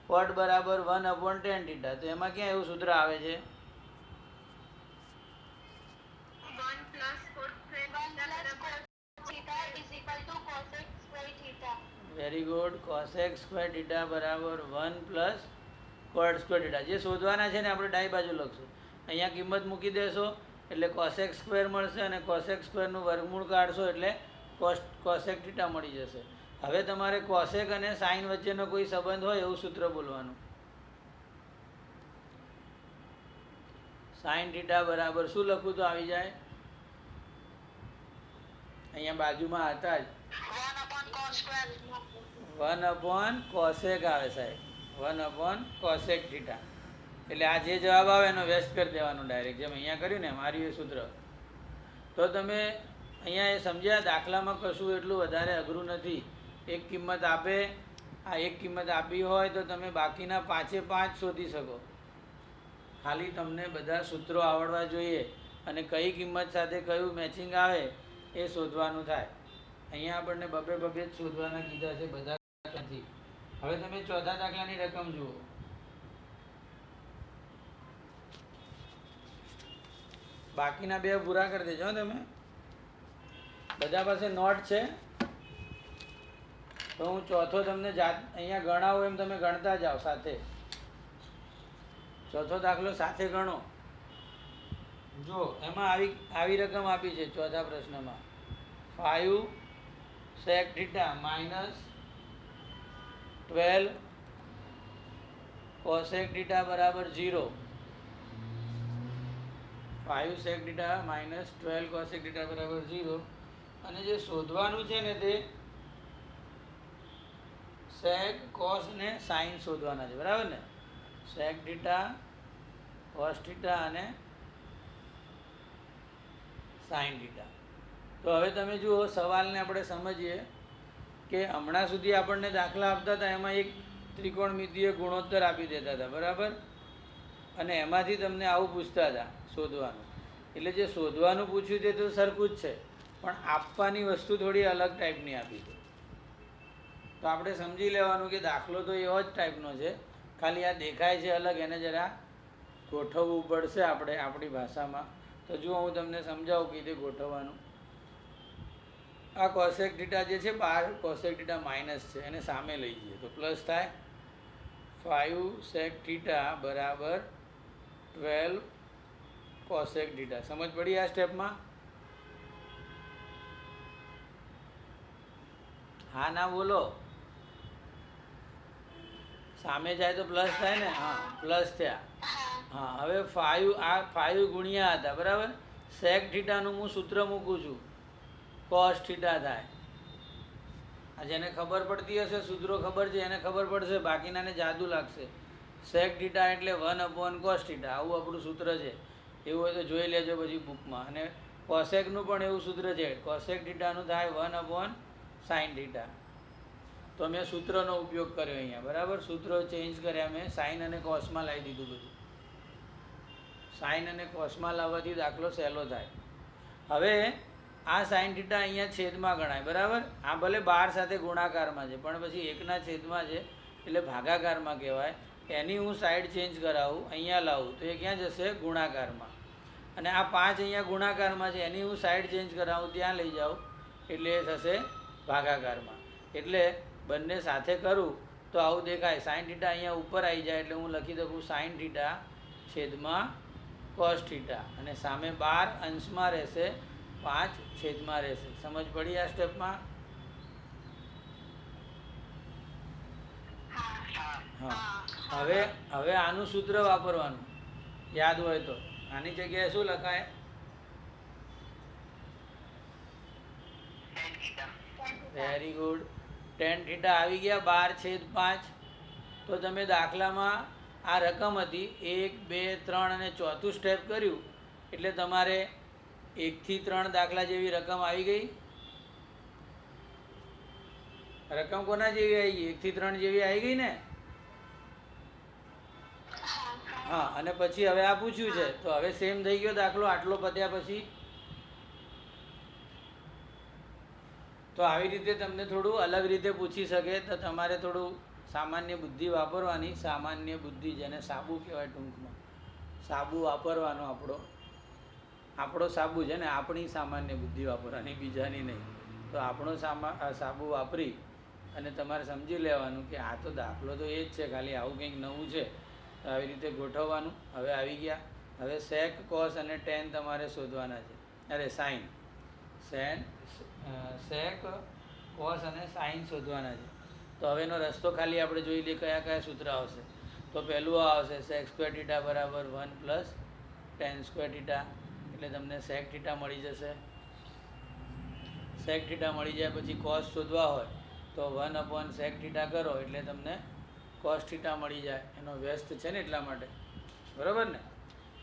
કોટ બરાબર 1/tan થીટા. તો એમાં ક્યાં એવું સૂત્ર આવે છે? 1 plus cos theta is equal to cosec square theta. Very good. Cosec square theta બરાબર 1 પ્લસ કોટ સ્ક્વેર થીટા. જે શોધવાના છે ને આપણે ડાબી બાજુ લખશું. અહીંયા કિંમત મૂકી દેશો એટલે કોસેક સ્ક્વેર મળશે અને કોસેક સ્ક્વેરનું વર્ગમૂળ કાઢશો એટલે કોસેક થીટા મળી જશે. હવે તમારે કોસેક અને સાઇન વચ્ચેનો કોઈ સંબંધ હોય એવું સૂત્ર બોલવાનું. સાઇન થીટા બરાબર શું લખું તો આવી જાય? અહીંયા બાજુમાં હતા જ 1/cosec આવે સાહેબ. 1/cosec theta. એટલે આ જે જવાબ આવે એનો વ્યસ્ત કરી દેવાનો ડાયરેક્ટ, જેમ અહીંયા કર્યું ને મારું એ સૂત્ર. તો તમે અહીંયા એ સમજ્યા? દાખલામાં કશું એટલું વધારે અઘરું નથી. એક કિંમત આપે, આ એક કિંમત આપી હોય તો તમે બાકીના 5 શોધી શકો. ખાલી તમને બધા સૂત્રો આવડવા જોઈએ અને કઈ કિંમત સાથે કયું મેચિંગ આવે એ શોધવાનું થાય. અહીંયા આપણને બબે જ શોધવાના કીધા છે, બધા નથી. હવે તમે ચોથા દાખલાની રકમ જુઓ. બાકીના બે પૂરા કરી દેજો તમે. બધા પાસે નોટ છે? તો હું ચોથો તમને અહીંયા ગણાવું એમ તમે ગણતા જાઓ સાથે. ચોથો દાખલો સાથે ગણો. જો એમાં આવી રકમ આપી છે ચોથા પ્રશ્નમાં 5 sec theta minus 12 cosec theta બરાબર 0. 5 sec theta minus 12 cosec theta બરાબર 0. અને જે શોધવાનું છે ને તે sec cos ને sin શોધવાના છે, બરાબર ને? sec theta cos theta અને sin theta. તો હવે તમે જુઓ સવાલને આપણે સમજીએ કે હમણાં સુધી આપણને દાખલા આપતા હતા એમાં એક ત્રિકોણમિતિય ગુણોત્તર આપી દેતા હતા, બરાબર? અને એમાંથી તમને આવું પૂછતા હતા શોધવાનું. એટલે જે શોધવાનું પૂછ્યું તે તો સરખું જ છે, પણ આપવાની વસ્તુ થોડી અલગ ટાઈપની આપી છે. તો આપણે સમજી લેવાનું કે દાખલો તો એવો જ ટાઈપનો છે, ખાલી આ દેખાય છે અલગ, એને જરા ગોઠવવું પડશે આપણે આપણી ભાષામાં. તો જુઓ હું તમને સમજાવું કે રીતે ગોઠવવાનું. આ કોસેક થીટા જે છે 12 કોસેક થીટા માઇનસ છે, એને સામે લઈ જઈએ તો પ્લસ થાય 5 sec થીટા બરાબર 12 કોસેક થીટા. સમજ પડી આ સ્ટેપમાં? હા ના બોલો. સામે જાય તો પ્લસ થાય ને? હા પ્લસ થયા. હા હવે 5 આ 5 ગુણ્યા હતા, બરાબર? sec થીટાનું હું સૂત્ર મૂકું છું, cos થીટા થાય. આ જેને ખબર પડતી હશે, સૂત્રો ખબર છે એને ખબર પડશે, બાકીનાને જાદુ લાગશે. sec થીટા એટલે 1/cos થીટા, આવું આપણું સૂત્ર છે. એવું હોય તો જોઈ લેજો પછી બુકમાં. અને કોસેકનું પણ એવું સૂત્ર છે, કોસેક થીટાનું થાય 1/sin થીટા. તો મેં સૂત્રનો ઉપયોગ કર્યો અહીંયા, બરાબર? સૂત્રો ચેન્જ કર્યા મેં, સાઇન અને કોસમાં લાવી દીધું બધું. સાઇન અને કોસમાં લાવવાથી દાખલો સહેલો થાય. હવે આ સાઇન થીટા અહીંયા છેદમાં ગણાય, બરાબર? આ ભલે 12 સાથે ગુણાકારમાં છે, પણ પછી એકના છેદમાં છે એટલે ભાગાકારમાં કહેવાય. એની હું સાઈડ ચેન્જ કરાવું, અહીંયા લાવું તો એ ક્યાં જશે? ગુણાકારમાં. અને આ 5 અહીંયા ગુણાકારમાં છે, એની હું સાઈડ ચેન્જ કરાવું, ત્યાં લઈ જાઉં એટલે એ થશે ભાગાકારમાં. એટલે બંને સાથે કરું તો આવું દેખાય. સાઇન થીટા અહીંયા ઉપર આવી જાય એટલે હું લખી શકું સાઇન થીટા છેદમાં કોસ થીટા. અને સામે 12 અંશમાં રહેશે, 5 છેદમાં રહેશે. સમજ પડી આ સ્ટેપમાં? હા. હવે આનું સૂત્ર વાપરવાનું, યાદ હોય તો. આની જગ્યાએ શું લખાય? Very good. tan થીટા આવી ગયા 12/5. તો તમે દાખલામાં આ રકમ હતી 1, 2, 3 અને ચોથું સ્ટેપ કર્યું એટલે તમારે 1 થી 3 દાખલા જેવી રકમ આવી ગઈ. રકમ કોના જેવી આવી ગઈ? 1 થી 3 જેવી આવી ગઈ ને? હા. અને પછી હવે આ પૂછ્યું છે તો હવે સેમ થઈ ગયો દાખલો આટલો પત્યા પછી. તો આવી રીતે તમને થોડું અલગ રીતે પૂછી શકે તો તમારે થોડું સામાન્ય બુદ્ધિ વાપરવાની. સામાન્ય બુદ્ધિ, જેને સાબુ કહેવાય ટૂંકમાં. સાબુ વાપરવાનો આપણો સાબુ છે ને, આપણી સામાન્ય બુદ્ધિ વાપરવાની, બીજાની નહીં. તો આપણો સાબુ વાપરી અને તમારે સમજી લેવાનું કે આ તો દાખલો તો એ જ છે, ખાલી આવું કંઈક નવું છે. તો આવી રીતે ગોઠવવાનું. હવે આવી ગયા. હવે sec cos અને tan તમારે શોધવાના છે. અરે સાઇન, sec cos અને sin શોધવાના છે. તો હવેનો રસ્તો ખાલી આપણે જોઈ લઈએ કયા કયા સૂત્ર આવશે. તો પહેલું આવશે sec square theta બરાબર 1 + tan square theta. એટલે તમને sec theta મળી જશે. sec theta મળી જાય પછી cos શોધવા હોય તો 1/sec theta કરો એટલે તમને cos theta મળી જાય. એનો વ્યસ્ત છે ને એટલા માટે, બરાબર ને?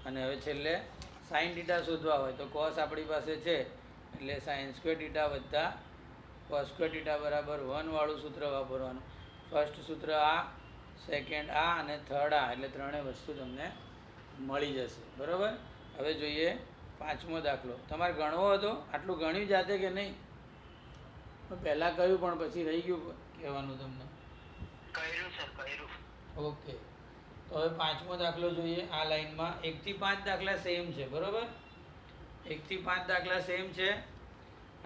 અને હવે છેલ્લે sin theta શોધવા હોય તો cos આપણી પાસે છે એટલે sin square theta વત્તા cos square theta બરાબર 1 વાળું સૂત્ર વાપરવાનું. ફર્સ્ટ સૂત્ર આ, સેકન્ડ આ અને થર્ડ આ, એટલે ત્રણેય વસ્તુ તમને મળી જશે, બરાબર? હવે જોઈએ 5મો દાખલો. તમારે ગણવો હતો? આટલું ગણ્યું જાતે કે નહીં? પહેલાં કહ્યું પણ પછી રહી ગયું કહેવાનું તમને. કર્યું સર, કર્યું. ઓકે. તો હવે 5મો દાખલો જોઈએ. આ લાઈનમાં 1 થી 5 દાખલા સેમ છે, બરાબર? 1 થી 5 દાખલા સેમ છે.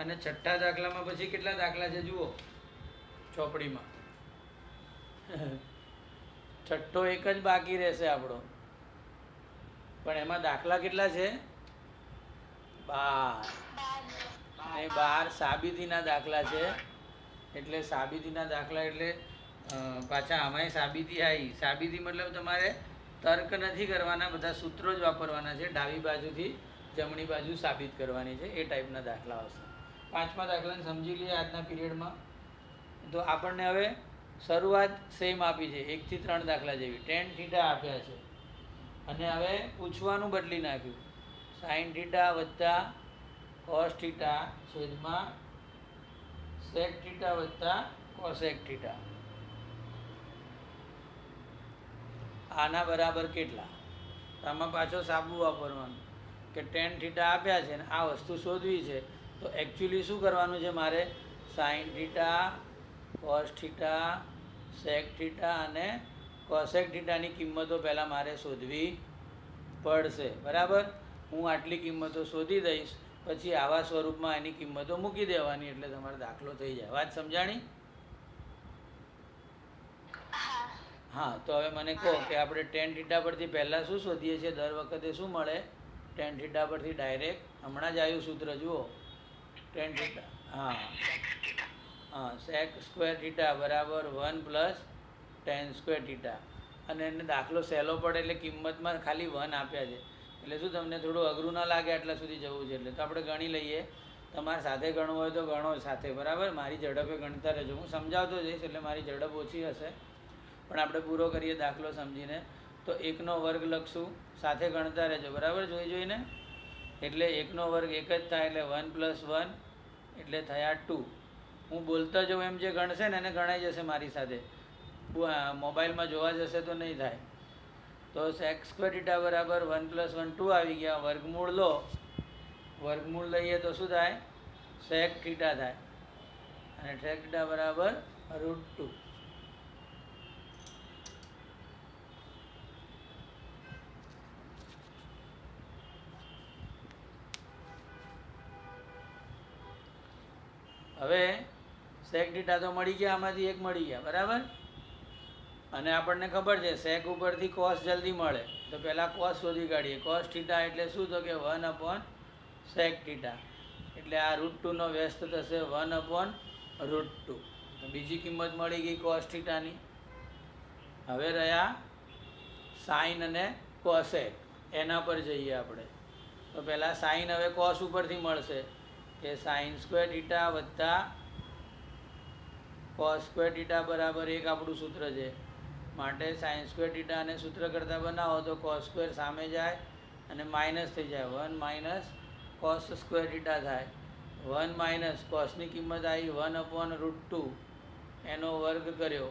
અને છઠ્ઠા દાખલામાં પછી કેટલા દાખલા છે જુઓ. ચોપડીમાં. છઠ્ઠો એક જ બાકી રહેશે આપણો, પણ એમાં દાખલા કેટલા છે? 12. અને 12 સાબિતીના દાખલા છે. એટલે સાબિતીના દાખલા એટલે પાછા આમાંય સાબિતી આવી. સાબિતી મતલબ તમારે તર્ક નથી કરવાના, બધા સૂત્રો જ વાપરવાના છે. ડાબી બાજુથી જમણી બાજુ સાબિત કરવાની છે, એ ટાઈપના દાખલા આવશે. 5મા દાખલાને સમજી લઈએ આજના પીરિયડમાં. તો આપણને હવે શરૂઆત સેમ આપી છે, 1 થી 3 દાખલા જેવી. tan થીટા આપ્યા છે અને હવે પૂછવાનું બદલી નાખ્યું. sin થીટા વત્તા cos થીટા છેદમાં sec થીટા વત્તા cosec થીટા, આના બરાબર કેટલા? આમાં પાછો સાબુ વાપરવાનું કે tan થીટા આપ્યા છે ને આ વસ્તુ શોધવી છે. તો એકચ્યુઅલી શું કરવાનું છે મારે? sin theta, cos theta, sec theta અને cosec થીટાની કિંમતો પહેલાં મારે શોધવી પડશે. બરાબર? હું આટલી કિંમતો શોધી દઈશ, પછી આવા સ્વરૂપમાં એની કિંમતો મૂકી દેવાની, એટલે તમારો દાખલો થઈ જાય. વાત સમજાણી? હા, તો હવે મને કહો કે આપણે tan થીટા પરથી પહેલાં શું શોધીએ છીએ? દર વખતે શું મળે? tan થીટા પરથી ડાયરેક્ટ હમણાં જ આવ્યું સૂત્ર, જુઓ. tan થીટા, હા, sec સ્ક્વેર થીટા બરાબર 1 પ્લસ tan સ્ક્વેર થીટા. અને એને દાખલો સહેલો પડે એટલે કિંમતમાં ખાલી 1 આપ્યા છે, એટલે શું તમને થોડું અઘરું ના લાગે આટલા સુધી જવું છે એટલે. તો આપણે ગણી લઈએ. તમારે સાથે ગણવું હોય તો ગણો સાથે, બરાબર? મારી ઝડપે ગણતા રહેજો, હું સમજાવતો જઈશ એટલે મારી ઝડપ ઓછી હશે, પણ આપણે પૂરો કરીએ દાખલો સમજીને. તો 1નો વર્ગ લખશું, સાથે ગણતા રહેજો, બરાબર? જોઈને. એટલે 1નો વર્ગ 1 જ થાય, એટલે 1 પ્લસ 1 એટલે થયા 2. હું બોલતા જાઉં એમ જે ગણશે ને એને ગણાઈ જશે મારી સાથે. મોબાઈલમાં જોવા જશે તો નહીં થાય. તો sec સ્ક્વેર થીટા બરાબર 1 પ્લસ 1 2 આવી ગયા. વર્ગમૂળ લો, વર્ગમૂળ લઈએ તો શું થાય? sec થીટા થાય. અને sec થીટા બરાબર √2. હવે sec થીટા તો મળી ગયા, આમાંથી એક મળી ગયા, બરાબર? અને આપણને ખબર છે sec ઉપરથી cos જલ્દી મળે, તો પહેલાં cos શોધી કાઢીએ. cos થીટા એટલે શું? તો કે 1/sec થીટા, એટલે આ √2નો વ્યસ્ત થશે 1/√2. તો બીજી કિંમત મળી ગઈ cos થીટાની. હવે રહ્યા sin અને cosec, એના પર જઈએ આપણે. તો પહેલાં sin હવે cos ઉપરથી મળશે કે sin સ્ક્વેર થીટા વત્તા cos સ્ક્વેર થીટા બરાબર 1 આપણું સૂત્ર છે. માટે sin સ્ક્વેર થીટાને સૂત્ર કરતાં બનાવો તો cos સ્ક્વેર સામે જાય અને માઇનસ થઈ જાય. 1 માઇનસ cos સ્ક્વેર થીટા થાય. 1 માઇનસ cosની કિંમત આવી 1/√2, એનો વર્ગ કર્યો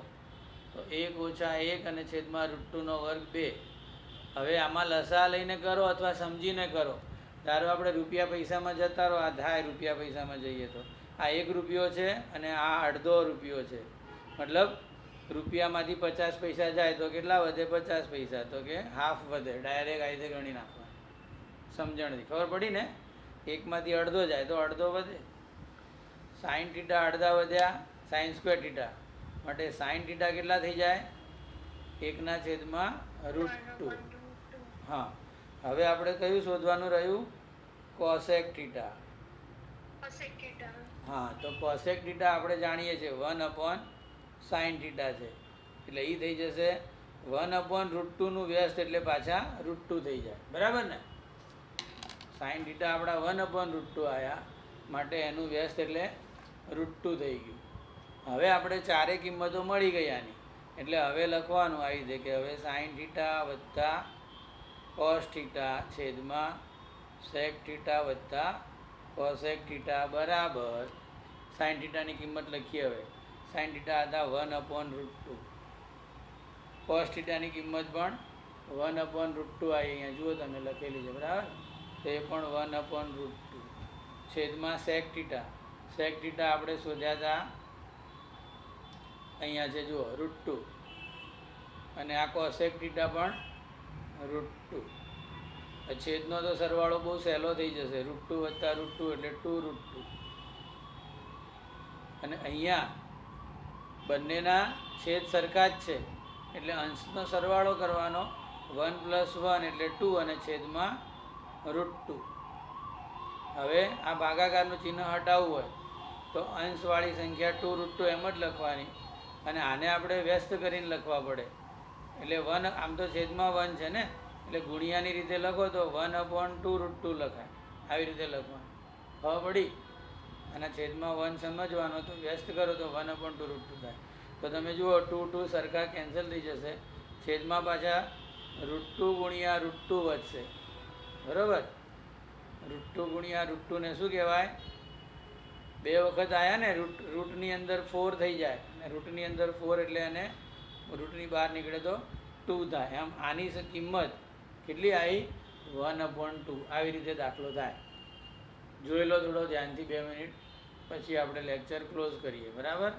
તો 1 ઓછા 1 અને છેદમાં √2નો વર્ગ 2. હવે આમાં લસા લઈને કરો અથવા સમજીને કરો. ધારો આપણે રૂપિયા પૈસામાં જતા રહો, આ થાય રૂપિયા પૈસામાં જઈએ તો આ 1 રૂપિયો છે અને આ અડધો રૂપિયો છે, મતલબ રૂપિયામાંથી 50 પૈસા જાય તો કેટલા વધે? 50 પૈસા. તો કે હાફ વધે. ડાયરેક્ટ આ રીતે ગણી નાખવાનું. સમજણથી ખબર પડી ને? 1માંથી અડધો જાય તો અડધો વધે. sin થીટા અડધા વધ્યા sin સ્ક્વેર થીટા, માટે sin થીટા કેટલા થઈ જાય? 1/√2. હા, હવે આપણે કયું શોધવાનું રહ્યું? cosec theta. હા, તો cosec થીટા આપણે જાણીએ છીએ 1/sin થીટા છે, એટલે એ થઈ જશે 1/√2નું વ્યસ્ત, એટલે પાછા √2 થઈ જાય, બરાબર ને? sin થીટા આપણા 1/√2 આવ્યા, માટે એનું વ્યસ્ત એટલે √2 થઈ ગયું. હવે આપણે ચારે કિંમતો મળી ગઈ આની, એટલે હવે લખવાનું આવી રીતે કે હવે sin થીટા વત્તા cos થીટા છેદમાં sec થીટા વત્તા cosec થીટા બરાબર sin થીટાની કિંમત લખીએ. હવે sin થીટા હતા 1/√2, cos થીટાની કિંમત પણ 1/√2 આવી. અહીંયા જુઓ તમે લખેલી છે, બરાબર? તો એ પણ 1/√2 છેદમાં sec થીટા. sec થીટા આપણે શોધ્યા હતા, અહીંયા છે જુઓ √2, અને આ cosec થીટા પણ √2. છેદનો તો સરવાળો બહુ સહેલો થઈ જશે. √2 વત્તા √2 એટલે 2√2. અને અહીંયા બંનેના છેદ સરખા જ છે એટલે અંશનો સરવાળો કરવાનો 1 + 1 એટલે 2 અને છેદમાં √2. હવે આ ભાગાકારનું ચિહ્ન હટાવવું હોય તો અંશવાળી સંખ્યા 2 √2 એમ જ લખવાની અને આને આપણે વ્યસ્ત કરીને લખવા પડે એટલે 1 આમ તો છેદમાં 1 છે ને એટલે ગુણ્યાની રીતે લખો તો 1/2 √2 લખાય. આવી રીતે લખવાનું. હવે પડી અને છેદમાં 1 સમજવાનો તો વ્યસ્ત કરો તો 1/2 √2 થાય. તો તમે જુઓ 2 સરખા કેન્સલ થઈ જશે, છેદમાં પાછા √2 ગુણ્યા √2 વધશે. બરાબર? √2 ગુણ્યા √2 ને શું કહેવાય? 2 વખત આવ્યા ને રૂટની અંદર 4 થઈ જાય અને રૂટની અંદર 4 એટલે એને રૂટની બહાર નીકળે તો 2 થાય. આમ આની કિંમત કેટલી આવી? 1/2. આવી રીતે દાખલો થાય. જોઈ લો થોડો ધ્યાનથી 2 મિનિટ, પછી આપણે લેક્ચર ક્લોઝ કરીએ. બરાબર?